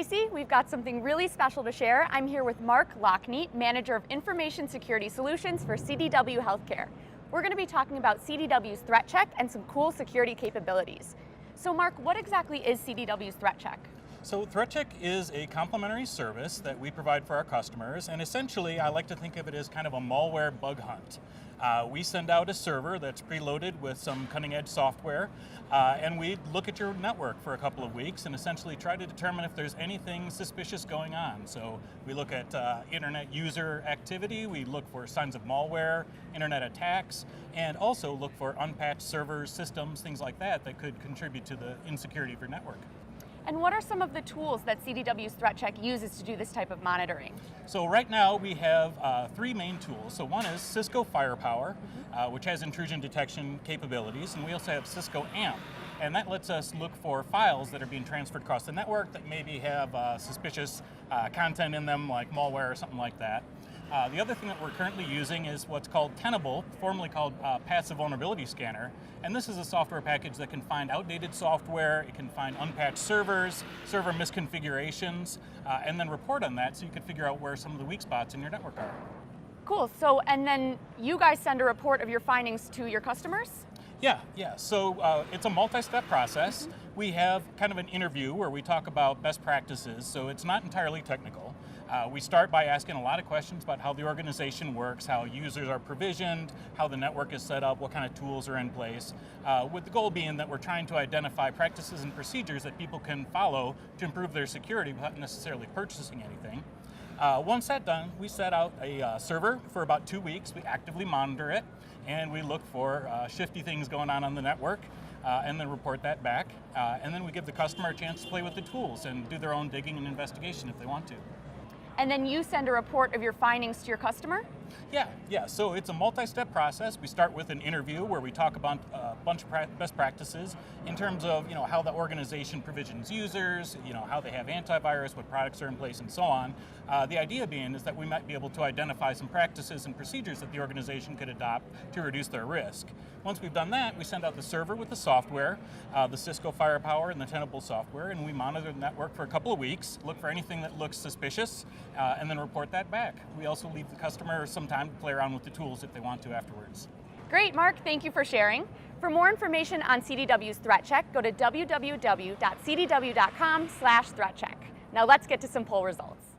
Stacy. We've got something really special to share. I'm here with Mark Lachniet, Manager of Information Security Solutions for CDW Healthcare. We're going to be talking about CDW's Threat Check and some cool security capabilities. So Mark, what exactly is CDW's Threat Check? So Threat Check is a complimentary service that we provide for our customers, and essentially I like to think of it as kind of a malware bug hunt. We send out a server that's preloaded with some cutting-edge software, and we look at your network for a couple of weeks and essentially try to determine if there's anything suspicious going on. So we look at internet user activity, we look for signs of malware, internet attacks, and also look for unpatched servers, systems, things like that that could contribute to the insecurity of your network. And what are some of the tools that CDW's Threat Check uses to do this type of monitoring? So right now we have three main tools. So one is Cisco Firepower, which has intrusion detection capabilities, and we also have Cisco AMP, and that lets us look for files that are being transferred across the network that maybe have suspicious content in them, like malware or something like that. The other thing that we're currently using is what's called Tenable, formerly called Passive Vulnerability Scanner, and this is a software package that can find outdated software, it can find unpatched servers, server misconfigurations, and then report on that so you can figure out where some of the weak spots in your network are. Cool, so and then you guys send a report of your findings to your customers? Yeah. So it's a multi-step process. We have kind of an interview where we talk about best practices, so it's not entirely technical. We start by asking a lot of questions about how the organization works, how users are provisioned, how the network is set up, what kind of tools are in place, with the goal being that we're trying to identify practices and procedures that people can follow to improve their security without necessarily purchasing anything. Once that's done, we set out a server for about 2 weeks. We actively monitor it, and we look for shifty things going on the network, and then report that back. And then we give the customer a chance to play with the tools and do their own digging and investigation if they want to. And then you send a report of your findings to your customer? Yeah. So it's a multi-step process. We start with an interview where we talk about a bunch of best practices in terms of how the organization provisions users, how they have antivirus, what products are in place, and so on. The idea being is that we might be able to identify some practices and procedures that the organization could adopt to reduce their risk. Once we've done that, we send out the server with the software, the Cisco Firepower and the Tenable software, and we monitor the network for a couple of weeks, look for anything that looks suspicious, and then report that back. We also leave the customer some time to play around with the tools if they want to afterwards. Great, Mark, thank you for sharing. For more information on CDW's Threat Check, go to www.cdw.com/threatcheck. Now let's get to some poll results.